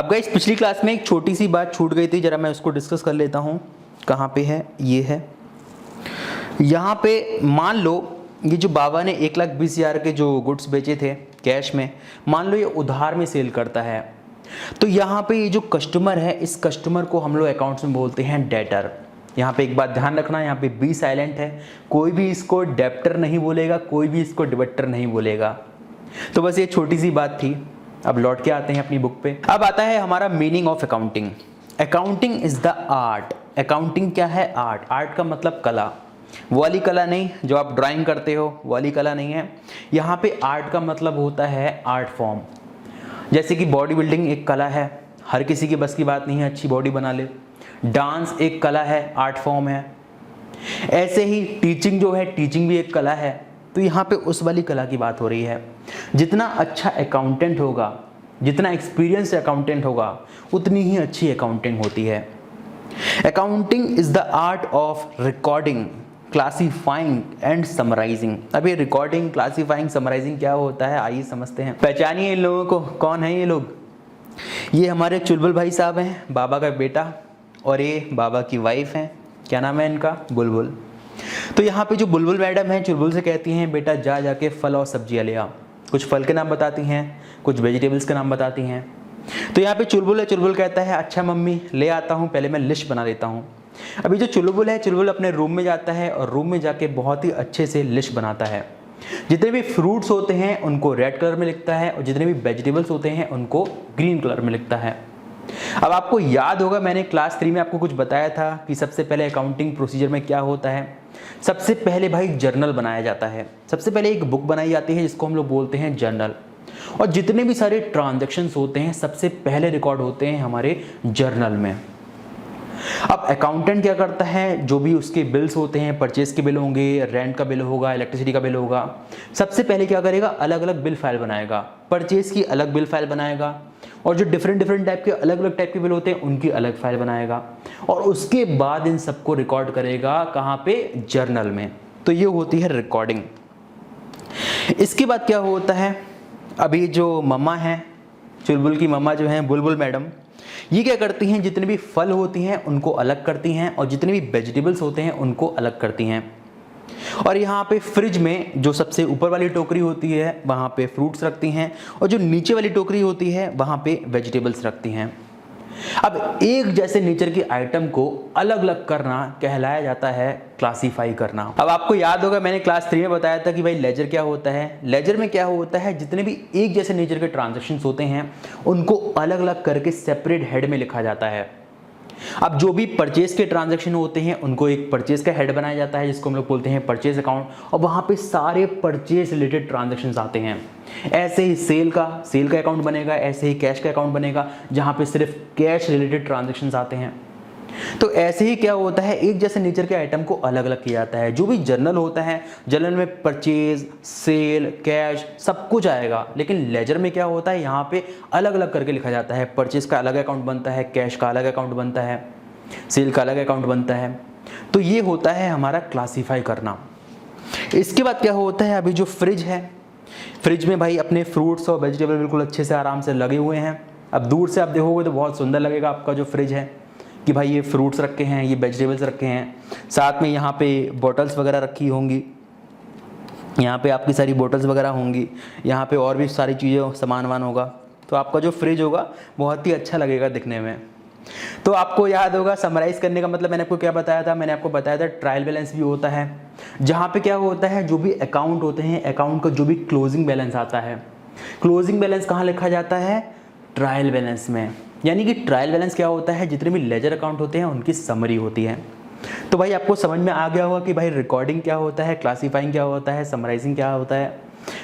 अब गाइस पिछली क्लास में एक छोटी सी बात छूट गई थी, जरा मैं उसको डिस्कस कर लेता हूँ। कहाँ पे है? ये है यहाँ पे। मान लो ये जो बाबा ने 1,20,000 के जो गुड्स बेचे थे कैश में, मान लो ये उधार में सेल करता है, तो यहाँ पे ये जो कस्टमर है, इस कस्टमर को हम लोग अकाउंट्स में बोलते हैं डेटर। यहाँ पे एक बात ध्यान रखना, यहाँ पे बी साइलेंट है, कोई भी इसको डेप्टर नहीं बोलेगा, कोई भी इसको डिबेटर नहीं बोलेगा। तो बस ये छोटी सी बात थी। अब लौट के आते हैं अपनी बुक पे। अब आता है हमारा meaning of accounting. Accounting is the art. Accounting क्या है? आर्ट। आर्ट का मतलब कला, वो वाली कला नहीं जो आप ड्राइंग करते हो, वो वाली कला नहीं है। यहाँ पे आर्ट का मतलब होता है आर्ट फॉर्म। जैसे कि बॉडी बिल्डिंग एक कला है, हर किसी की बस की बात नहीं है अच्छी बॉडी बना ले। डांस एक कला है, आर्ट फॉर्म है। ऐसे ही टीचिंग जो है, टीचिंग भी एक कला है। तो यहाँ पे उस वाली कला की बात हो रही है। जितना अच्छा अकाउंटेंट होगा, जितना एक्सपीरियंस अकाउंटेंट होगा, उतनी ही अच्छी अकाउंटिंग होती है। Accounting is the art of recording, classifying and summarising. अब ये रिकॉर्डिंग, क्लासीफाइंग, समराइजिंग क्या होता है, आइए समझते हैं। पहचानिए इन लोगों को, कौन है ये लोग? ये हमारे चुलबुल भाई साहब हैं, बाबा का बेटा, और ये बाबा की वाइफ हैं। क्या नाम है इनका? बुलबुल। तो यहाँ पे जो बुलबुल मैडम है, चुलबुल से कहती हैं बेटा जा जाके फल और सब्जियाँ ले आ। कुछ फल के नाम बताती हैं, कुछ वेजिटेबल्स के नाम बताती हैं। तो यहाँ पे चुलबुल है, चुलबुल कहता है अच्छा मम्मी ले आता हूँ, पहले मैं लिस्ट बना लेता हूँ। अभी जो चुलबुल है, चुलबुल अपने रूम में जाता है और रूम में जाके बहुत ही अच्छे से लिस्ट बनाता है। जितने भी फ्रूट्स होते हैं उनको रेड कलर में लिखता है और जितने भी वेजिटेबल्स होते हैं उनको ग्रीन कलर में लिखता है। अब आपको याद होगा मैंने क्लास 3 में आपको कुछ बताया था कि सबसे पहले अकाउंटिंग प्रोसीजर में क्या होता है। सबसे पहले भाई जर्नल बनाया जाता है। सबसे पहले एक बुक बनाई जाती है जिसको हम लोग बोलते हैं जर्नल, और जितने भी सारे ट्रांजैक्शंस होते हैं सबसे पहले रिकॉर्ड होते हैं हमारे जर्नल में। अब अकाउंटेंट क्या करता है, जो भी उसके बिल्स होते हैं, परचेज के बिल होंगे, रेंट का बिल होगा, इलेक्ट्रिसिटी का बिल होगा, सबसे पहले क्या करेगा, अलग अलग बिल फाइल बनाएगा। परचेज की अलग बिल फाइल बनाएगा, और जो डिफरेंट टाइप के अलग अलग टाइप के बिल होते हैं उनकी अलग फाइल बनाएगा, और उसके बाद इन सबको रिकॉर्ड करेगा कहाँ पे? जर्नल में। तो ये होती है रिकॉर्डिंग। इसके बाद क्या होता है, अभी जो मम्मा है, चुलबुल की मम्मा जो है बुलबुल मैडम, ये क्या करती हैं, जितने भी फल होती हैं उनको अलग करती हैं और जितने भी वेजिटेबल्स होते हैं उनको अलग करती हैं। और यहाँ पे फ्रिज में जो सबसे ऊपर वाली टोकरी होती है वहाँ पे फ्रूट्स रखती हैं, और जो नीचे वाली टोकरी होती है वहाँ पे वेजिटेबल्स रखती हैं। अब एक जैसे नेचर के आइटम को अलग अलग करना कहलाया जाता है क्लासीफाई करना। अब आपको याद होगा मैंने क्लास 3 में बताया था कि भाई लेजर क्या होता है। लेजर में क्या होता है, जितने भी एक जैसे नेचर के ट्रांजैक्शंस होते हैं उनको अलग अलग करके सेपरेट हेड में लिखा जाता है। अब जो भी परचेज के ट्रांजैक्शन होते हैं उनको एक परचेज का हेड बनाया जाता है जिसको हम लोग बोलते हैं परचेज अकाउंट, और वहाँ पे सारे परचेज रिलेटेड ट्रांजैक्शंस आते हैं। ऐसे ही सेल का अकाउंट बनेगा, ऐसे ही कैश का अकाउंट बनेगा जहाँ पे सिर्फ कैश रिलेटेड ट्रांजैक्शंस आते हैं। तो ऐसे ही क्या होता है, एक जैसे नेचर के आइटम को अलग अलग किया जाता है। जो भी जर्नल होता है, जर्नल में परचेज, सेल, कैश सब कुछ आएगा, लेकिन लेजर में क्या होता है, यहाँ पे अलग अलग करके लिखा जाता है। परचेज का अलग अकाउंट बनता है, कैश का अलग अकाउंट बनता है, सेल का अलग अकाउंट बनता है। तो ये होता है हमारा क्लासीफाई करना। इसके बाद क्या होता है, अभी जो फ्रिज है, फ्रिज में भाई अपने फ्रूट्स और वेजिटेबल बिल्कुल अच्छे से आराम से लगे हुए हैं। अब दूर से आप देखोगे तो बहुत सुंदर लगेगा आपका जो फ्रिज है कि भाई ये फ्रूट्स रखे हैं, ये वेजिटेबल्स रखे हैं, साथ में यहाँ पे बॉटल्स वगैरह रखी होंगी, यहाँ पे आपकी सारी बॉटल्स वगैरह होंगी, यहाँ पे और भी सारी चीज़ें सामान वान होगा। तो आपका जो फ्रिज होगा बहुत ही अच्छा लगेगा दिखने में। तो आपको याद होगा समराइज़ करने का मतलब मैंने आपको क्या बताया था, मैंने आपको बताया था ट्रायल बैलेंस भी होता है, जहाँ पे क्या होता है, जो भी अकाउंट होते हैं, अकाउंट का जो भी क्लोजिंग बैलेंस आता है, क्लोजिंग बैलेंस कहाँ लिखा जाता है? ट्रायल बैलेंस में। यानी कि ट्रायल बैलेंस क्या होता है, जितने भी लेजर अकाउंट होते हैं उनकी समरी होती है। तो भाई आपको समझ में आ गया होगा कि भाई रिकॉर्डिंग क्या होता है, क्लासीफाइंग क्या होता है, समराइजिंग क्या होता है।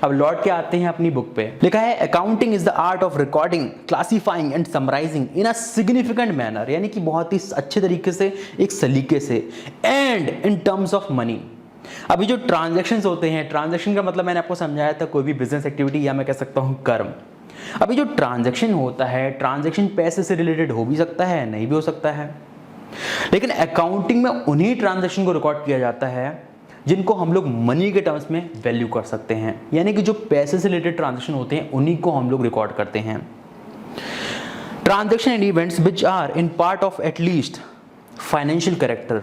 अब लौट के आते हैं अपनी बुक पे। लिखा है accounting is the art of recording, classifying and summarising in a significant manner, यानी कि बहुत ही अच्छे तरीके से, एक सलीके से, and in terms of money. अभी जो ट्रांजैक्शंस होते हैं, ट्रांजैक्शन का मतलब मैंने आपको समझाया था कोई भी बिजनेस एक्टिविटी, या मैं कह सकता हूँ कर्म। अभी जो ट्रांजैक्शन होता है, ट्रांजैक्शन पैसे से रिलेटेड हो भी सकता है, नहीं भी हो सकता है, लेकिन अकाउंटिंग में उन्हीं ट्रांजैक्शन को रिकॉर्ड किया जाता है जिनको हम लोग मनी के टर्म्स में वैल्यू कर सकते हैं। यानी कि जो पैसे से रिलेटेड ट्रांजैक्शन होते हैं उन्हीं को हम लोग रिकॉर्ड करते हैं। Transaction and events which are in part of at least financial character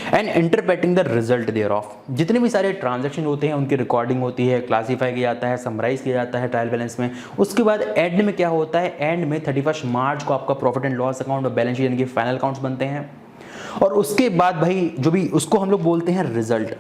and interpreting the result thereof. जितने भी सारे ट्रांजैक्शन होते हैं उनकी रिकॉर्डिंग होती है, क्लासीफाई किया जाता है, समराइज किया जाता है ट्रायल बैलेंस में। उसके बाद एंड में क्या होता है, एंड में 31 मार्च को आपका प्रॉफिट एंड लॉस अकाउंट और बैलेंस शीट यानी कि फाइनल अकाउंट्स बनते हैं। और उसके बाद भाई जो भी उसको हम लोग बोलते हैं रिजल्ट,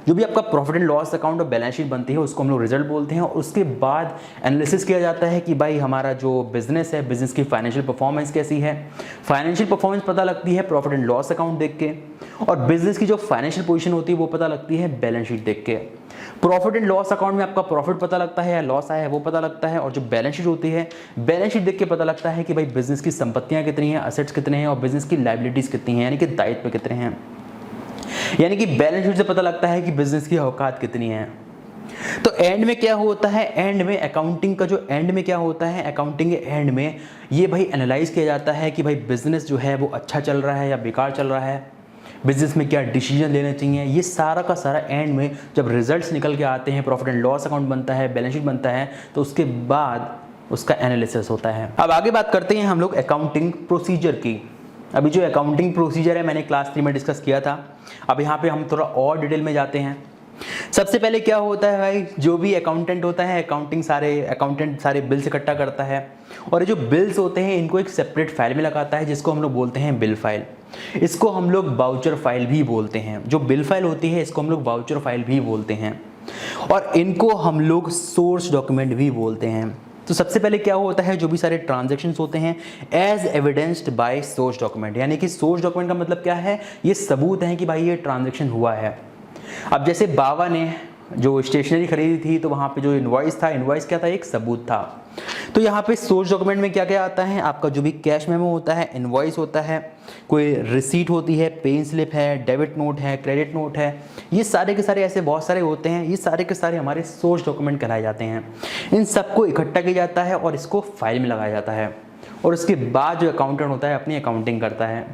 जो भी आपका प्रॉफिट एंड लॉस अकाउंट और बैलेंस शीट बनती है उसको हम लोग रिजल्ट बोलते हैं। और उसके बाद एनालिसिस किया जाता है कि भाई हमारा जो बिजनेस है, बिजनेस की फाइनेंशियल परफॉर्मेंस कैसी है। फाइनेंशियल परफॉर्मेंस पता लगती है प्रॉफिट एंड लॉस अकाउंट देख के, और बिजनेस की जो फाइनेंशियल पोजीशन होती है वो पता लगती है बैलेंस शीट देख के। प्रॉफिट एंड लॉस अकाउंट में आपका प्रॉफिट पता लगता है या लॉस आया है वो पता लगता है, और जो बैलेंस शीट होती है बैलेंस शीट देख के पता लगता है कि भाई बिजनेस की संपत्तियां कितनी हैं, असेट्स कितने हैं और बिजनेस की लायबिलिटीज कितनी हैं यानी कि दायित्व कितने हैं। यानी कि बैलेंस शीट से पता लगता है कि बिजनेस की औकात कितनी है। तो एंड में क्या होता है, एंड में अकाउंटिंग का जो एंड में क्या होता है, अकाउंटिंग के एंड में ये भाई एनालाइज किया जाता है कि भाई बिजनेस जो है वो अच्छा चल रहा है या बेकार चल रहा है, बिजनेस में क्या डिसीजन लेने चाहिए। ये सारा का सारा एंड में जब रिजल्ट्स निकल के आते हैं, प्रॉफिट एंड लॉस अकाउंट बनता है, बैलेंस शीट बनता है, तो उसके बाद उसका एनालिसिस होता है। अब आगे बात करते हैं हम लोग अकाउंटिंग प्रोसीजर की। अभी जो अकाउंटिंग प्रोसीजर है मैंने क्लास 3 में डिस्कस किया था, अब यहाँ पे हम थोड़ा और डिटेल में जाते हैं। सबसे पहले क्या होता है भाई, जो भी अकाउंटेंट होता है अकाउंटेंट सारे बिल्स इकट्ठा करता है, और ये जो बिल्स होते हैं इनको एक सेपरेट फाइल में लगाता है जिसको हम लोग बोलते हैं बिल फाइल। इसको हम लोग वाउचर फाइल भी बोलते हैं। जो बिल फाइल होती है इसको हम लोग वाउचर फाइल भी बोलते हैं, और इनको हम लोग सोर्स डॉक्यूमेंट भी बोलते हैं। तो सबसे पहले क्या होता है, जो भी सारे ट्रांजैक्शंस होते हैं as evidenced by source document, यानी कि सोर्स डॉक्यूमेंट का मतलब क्या है, ये सबूत है कि भाई ये ट्रांजैक्शन हुआ है। अब जैसे बाबा ने जो स्टेशनरी खरीदी थी तो वहाँ पे जो इनवॉइस था, इनवॉइस क्या था, एक सबूत था। तो यहाँ पे सोर्स डॉक्यूमेंट में क्या क्या आता है, आपका जो भी कैश मेमो होता है, इनवॉइस होता है, कोई रिसीट होती है, पे स्लिप है, डेबिट नोट है, क्रेडिट नोट है, ये सारे के सारे ऐसे बहुत सारे होते हैं। ये सारे के सारे हमारे सोर्स डॉक्यूमेंट कहलाए जाते हैं। इन सबको इकट्ठा किया जाता है और इसको फाइल में लगाया जाता है, और उसके बाद जो अकाउंटेंट होता है अपनी अकाउंटिंग करता है।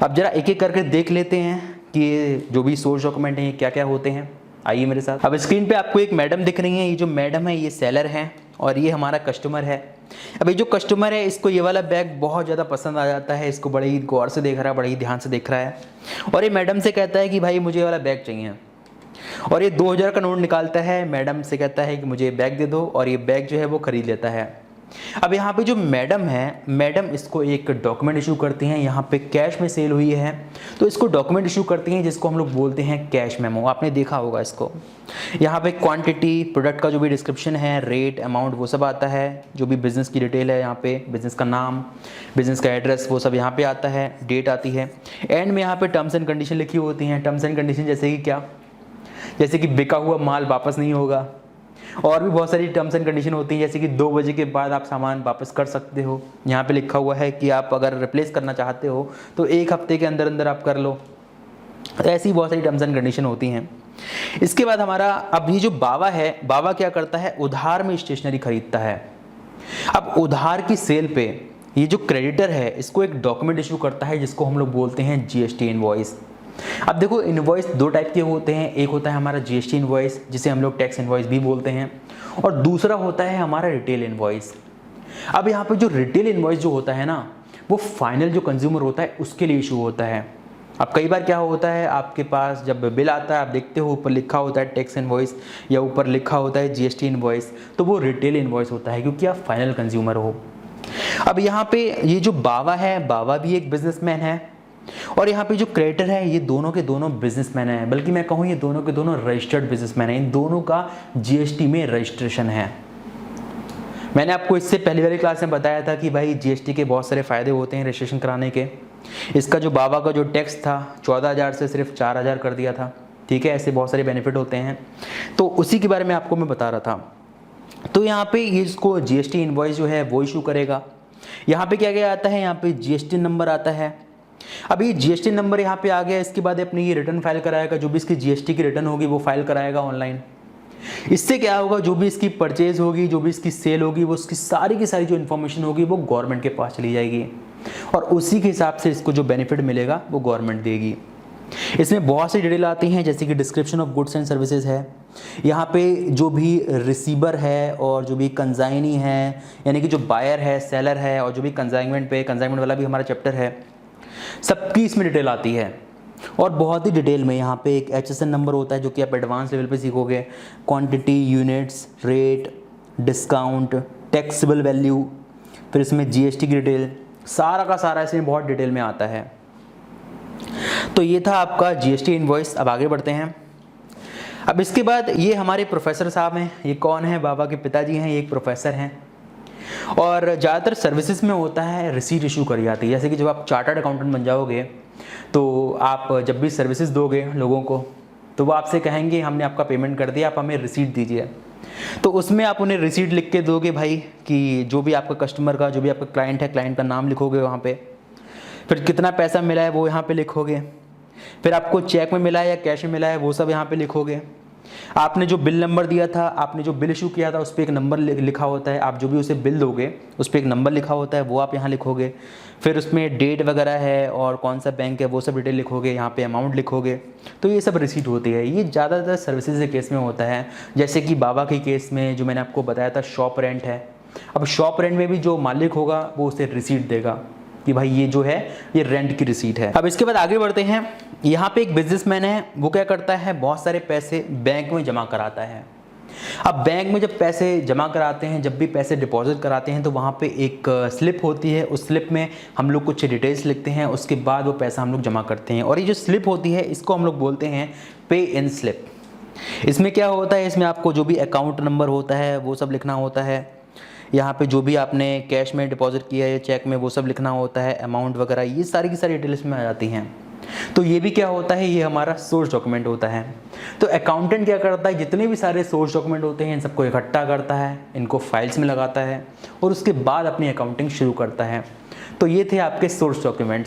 अब जरा एक एक करके देख लेते हैं कि ये जो भी सोर्स डॉक्यूमेंट हैं ये क्या क्या होते हैं। आइए मेरे साथ। अब स्क्रीन पे आपको एक मैडम दिख रही है, ये जो मैडम है ये सेलर है और ये हमारा कस्टमर है। अब ये जो कस्टमर है इसको ये वाला बैग बहुत ज़्यादा पसंद आ जाता है, इसको बड़े ही गौर से देख रहा है, बड़े ही ध्यान से देख रहा है, और ये मैडम से कहता है कि भाई मुझे ये वाला बैग चाहिए, और ये 2000 का नोट निकालता है, मैडम से कहता है कि मुझे बैग दे दो, और ये बैग जो है वो खरीद लेता है। अब यहाँ पे जो मैडम है, मैडम इसको एक डॉक्यूमेंट इशू करती हैं। यहाँ पे कैश में सेल हुई है तो इसको डॉक्यूमेंट इशू करती हैं जिसको हम लोग बोलते हैं कैश मेमो। आपने देखा होगा इसको। यहाँ पे क्वांटिटी, प्रोडक्ट का जो भी डिस्क्रिप्शन है, रेट, अमाउंट, वो सब आता है। जो भी बिजनेस की डिटेल है, यहाँ पे बिजनेस का नाम, बिजनेस का एड्रेस, वो सब यहाँ पे आता है, डेट आती है। एंड में यहाँ पे टर्म्स एंड कंडीशन लिखी होती हैं। टर्म्स एंड कंडीशन जैसे कि क्या, जैसे कि बिका हुआ माल वापस नहीं होगा, और भी बहुत सारी टर्म्स एंड कंडीशन होती हैं, जैसे कि 2 बजे के बाद आप सामान वापस कर सकते हो। यहाँ पे लिखा हुआ है कि आप अगर रिप्लेस करना चाहते हो तो 1 हफ्ते के अंदर अंदर आप कर लो। ऐसी बहुत सारी टर्म्स एंड कंडीशन होती हैं। इसके बाद हमारा, अब ये जो बाबा है, बाबा क्या करता है, उधार में स्टेशनरी खरीदता है। अब उधार की सेल पे ये जो क्रेडिटर है इसको एक डॉक्यूमेंट इशू करता है जिसको हम लोग बोलते हैं जीएसटी इनवॉइस। अब देखो, इनवॉइस 2 टाइप के होते हैं। एक होता है हमारा जीएसटी इनवॉइस जिसे हम लोग टैक्स इनवॉइस भी बोलते हैं, और दूसरा होता है हमारा रिटेल इनवॉइस। अब यहाँ पे जो रिटेल इनवॉइस जो होता है ना, वो फाइनल जो कंज्यूमर होता है उसके लिए इशू होता है। अब कई बार क्या होता है, आपके पास जब बिल आता है आप देखते हो ऊपर लिखा होता है टैक्स इनवॉइस या ऊपर लिखा होता है जीएसटी इनवॉइस, तो वो रिटेल इनवॉइस होता है क्योंकि आप फाइनल कंज्यूमर हो। अब यहाँ पे ये जो बाबा है, बाबा भी एक बिजनेसमैन है, और यहाँ पे जो क्रेडिटर है ये दोनों के दोनों बिजनेसमैन हैं, बल्कि मैं कहूँ ये दोनों के दोनों रजिस्टर्ड बिजनेसमैन हैं। इन दोनों का जीएसटी में रजिस्ट्रेशन है। मैंने आपको इससे पहले वाली क्लास में बताया था कि भाई जीएसटी के बहुत सारे फायदे होते हैं रजिस्ट्रेशन कराने के। इसका जो बाबा का जो टैक्स था 14,000 से सिर्फ 4,000 कर दिया था। ठीक है, ऐसे बहुत सारे बेनिफिट होते हैं, तो उसी के बारे में आपको मैं बता रहा था। तो यहाँ पे ये इसको जीएसटी इनवॉइस जो है वो इशू करेगा। यहाँ पे क्या क्या आता है, यहाँ पे जीएसटी नंबर आता है। अब ये जीएसटी नंबर यहाँ पे आ गया, इसके बाद अपनी ये रिटर्न फाइल कराएगा। जो भी इसकी जीएसटी की रिटर्न होगी वो फाइल कराएगा ऑनलाइन। इससे क्या होगा, जो भी इसकी परचेज होगी, जो भी इसकी सेल होगी, वो उसकी सारी की सारी जो इन्फॉर्मेशन होगी वो गवर्नमेंट के पास चली जाएगी, और उसी के हिसाब से इसको जो बेनिफिट मिलेगा वो गवर्नमेंट देगी। इसमें बहुत सी डिटेल आती हैं, जैसे कि description of goods and services है। यहाँ पे जो भी रिसीवर है और जो भी कंजाइनी है, यानी कि जो बायर है, सेलर है, और जो भी कंजाइनमेंट वाला भी हमारा चैप्टर है, सबकी इसमें डिटेल आती है। और बहुत ही डिटेल में यहाँ पे एक HSN नंबर होता है जो कि आप एडवांस लेवल पे सीखोगे। Quantity, units, rate, discount, taxable value, फिर इसमें GST की डिटेल, सारा का सारा इसमें बहुत डिटेल में आता है। तो ये था आपका GST इनवॉइस। अब आगे बढ़ते हैं। अब इसके बाद ये हमारे प्रोफेसर साहब हैं। ये कौन है? बाबा के पिताजी हैं, ये एक प्रोफेसर हैं। और ज़्यादातर सर्विसेज में होता है रिसीट इशू करी जाती है। जैसे कि जब आप चार्टर्ड अकाउंटेंट बन जाओगे तो आप जब भी सर्विसेज दोगे लोगों को, तो वो आपसे कहेंगे हमने आपका पेमेंट कर दिया, आप हमें रिसीट दीजिए। तो उसमें आप उन्हें रिसीट लिख के दोगे भाई, कि जो भी आपका कस्टमर का, जो भी आपका क्लाइंट है, क्लाइंट का नाम लिखोगे वहाँ पे, फिर कितना पैसा मिला है वो यहाँ पे लिखोगे, फिर आपको चेक में मिला है या कैश में मिला है वो सब यहाँ पे लिखोगे। आपने जो बिल नंबर दिया था, आपने जो बिल इशू किया था, उस पर एक नंबर लिखा होता है। आप जो भी उसे बिल दोगे उस पर एक नंबर लिखा होता है, वो आप यहाँ लिखोगे। फिर उसमें डेट वगैरह है और कौन सा बैंक है वो सब डिटेल लिखोगे, यहाँ पे अमाउंट लिखोगे। तो ये सब रिसीट होती है। ये ज़्यादातर सर्विसेज के केस में होता है। जैसे कि बाबा के केस में जो मैंने आपको बताया था, शॉप रेंट है। अब शॉप रेंट में भी जो मालिक होगा वो उसे रिसीट देगा कि भाई ये जो है ये रेंट की रिसीट है। अब इसके बाद आगे बढ़ते हैं। यहाँ पे एक बिजनेसमैन है, वो क्या करता है, बहुत सारे पैसे बैंक में जमा कराता है। अब बैंक में जब पैसे जमा कराते हैं, जब भी पैसे डिपॉजिट कराते हैं, तो वहाँ पे एक स्लिप होती है। उस स्लिप में हम लोग कुछ डिटेल्स लिखते हैं, उसके बाद वो पैसा हम लोग जमा करते हैं। और ये जो स्लिप होती है इसको हम लोग बोलते हैं पे इन स्लिप। इसमें क्या होता है, इसमें आपको जो भी अकाउंट नंबर होता है वो सब लिखना होता है। यहाँ पे जो भी आपने कैश में डिपॉजिट किया है या चेक में वो सब लिखना होता है, अमाउंट वगैरह, ये सारी की सारी डिटेल्स में आ जाती हैं। तो ये भी क्या होता है, ये हमारा सोर्स डॉक्यूमेंट होता है। तो अकाउंटेंट क्या करता है, जितने भी सारे सोर्स डॉक्यूमेंट होते हैं इन सबको इकट्ठा करता है, इनको फाइल्स में लगाता है और उसके बाद अपनी अकाउंटिंग शुरू करता है। तो ये थे आपके सोर्स डॉक्यूमेंट।